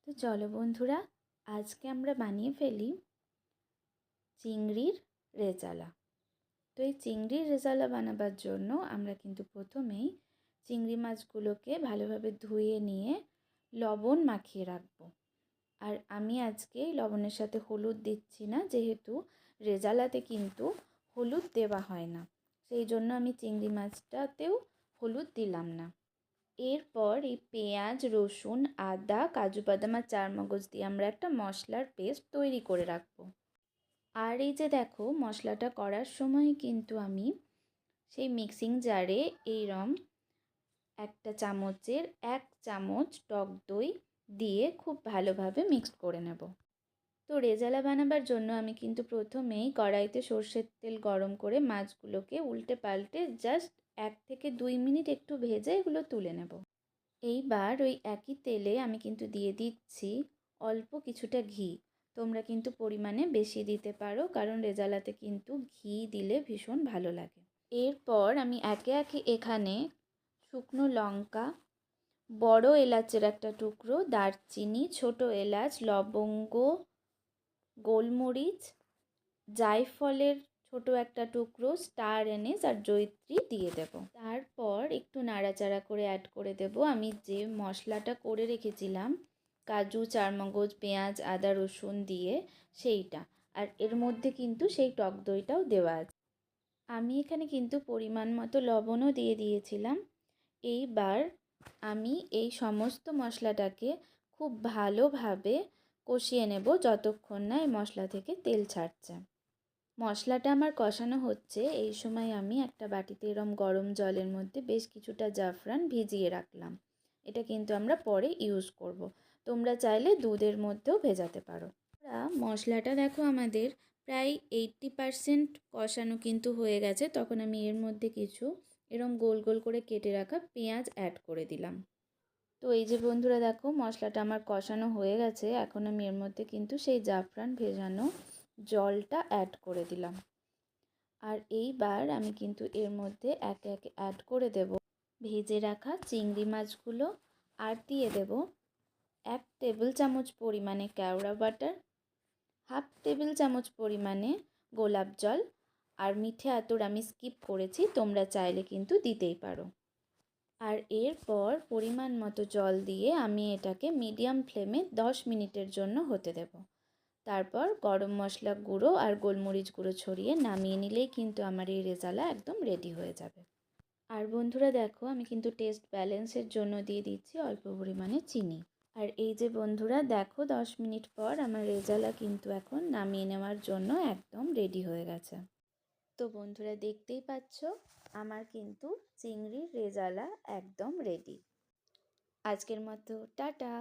তো চলো বন্ধুরা, আজকে আমরা বানিয়ে ফেলি চিংড়ির রেজালা। তো এই চিংড়ির রেজালা বানাবার জন্য আমরা কিন্তু প্রথমেই চিংড়ি মাছগুলোকে ভালোভাবে ধুয়ে নিয়ে লবণ মাখিয়ে রাখবো। আর আমি আজকে লবণের সাথে হলুদ দিচ্ছি না, যেহেতু রেজালাতে কিন্তু হলুদ দেওয়া হয় না, সেই জন্য আমি চিংড়ি মাছটাতেও হলুদ দিলাম না। এরপর এই পেঁয়াজ, রসুন, আদা, কাজু বাদাম আর চারমগজ দিয়ে আমরা একটা মশলার পেস্ট তৈরি করে রাখবো। আর এই যে দেখো, মশলাটা করার সময় কিন্তু আমি সেই মিক্সিং জারে এইরম একটা চামচের 1 চামচ টক দই দিয়ে খুব ভালোভাবে মিক্সড করে নেব। তো রেজালা বানাবার জন্য আমি কিন্তু প্রথমেই কড়াইতে সর্ষের তেল গরম করে মাছগুলোকে উল্টে পাল্টে জাস্ট 1 থেকে 2 মিনিট একটু ভেজে এগুলো তুলে নেব। এইবার ওই একই তেলে আমি কিন্তু দিয়ে দিচ্ছি অল্প কিছুটা ঘি। তোমরা কিন্তু পরিমাণে বেশি দিতে পারো, কারণ রেজালাতে কিন্তু ঘি দিলে ভীষণ ভালো লাগে। এরপর আমি একে একে এখানে শুকনো লঙ্কা, বড় এলাচের একটা টুকরো, দারচিনি, ছোট এলাচ, লবঙ্গ, গোলমরিচ, জায়ফলের ছোট একটা টুকরো, স্টার এনিস আর জয়িত্রী দিয়ে দেব। তারপর একটু নাড়াচাড়া করে অ্যাড করে দেব আমি যে মশলাটা করে রেখেছিলাম কাজু, চারমগজ, পেঁয়াজ, আদা, রসুন দিয়ে সেইটা। আর এর মধ্যে কিন্তু সেই টক দইটাও দেওয়া আছে। আমি এখানে কিন্তু পরিমাণ মতো লবণও দিয়ে দিয়েছিলাম। এইবার আমি এই সমস্ত মশলাটাকে খুব ভালোভাবে কষিয়ে নেব যতক্ষণ না এই মশলা থেকে তেল ছাড়ছে। মশলাটা আমার কষানো হচ্ছে, এই সময় আমি একটা বাটিতে এরম গরম জলের মধ্যে বেশ কিছুটা জাফরান ভিজিয়ে রাখলাম। এটা কিন্তু আমরা পরে ইউজ করব। তোমরা চাইলে দুধের মধ্যেও ভেজাতে পারো। মশলাটা দেখো আমাদের প্রায় 80% কষানো কিন্তু হয়ে গেছে। তখন আমি এর মধ্যে কিছু এরম গোল গোল করে কেটে রাখা পেঁয়াজ অ্যাড করে দিলাম। তো এই যে বন্ধুরা দেখো, মশলাটা আমার কষানো হয়ে গেছে। এখন আমি এর মধ্যে কিন্তু সেই জাফরান ভেজানো জলটা অ্যাড করে দিলাম। আর এইবার আমি কিন্তু এর মধ্যে একে একে অ্যাড করে দেব ভেজে রাখা চিংড়ি মাছগুলো, আর দিয়ে দেব 1 টেবিল চামচ পরিমাণে কেওড়া বাটার, 1/2 টেবিল চামচ পরিমাণে গোলাপ জল। আর মিঠে আতর আমি স্কিপ করেছি, তোমরা চাইলে কিন্তু দিতেই পারো। আর এরপর পরিমাণ মতো জল দিয়ে আমি এটাকে মিডিয়াম ফ্লেমে 10 মিনিটের জন্য হতে দেব। তারপর গরম মশলা গুঁড়ো আর গোলমরিচ গুঁড়ো ছড়িয়ে নামিয়ে নিলেই কিন্তু আমার এই রেজালা একদম রেডি হয়ে যাবে। আর বন্ধুরা দেখো, আমি কিন্তু টেস্ট ব্যালেন্সের জন্য দিয়ে দিচ্ছি অল্প পরিমাণে চিনি। আর এই যে বন্ধুরা দেখো, 10 মিনিট পর আমার রেজালা কিন্তু এখন নামিয়ে নেওয়ার জন্য একদম রেডি হয়ে গেছে। তো বন্ধুরা দেখতেই পাচ্ছ, আমার কিন্তু চিংড়ির রেজালা একদম রেডি। আজকের মতো টাটা।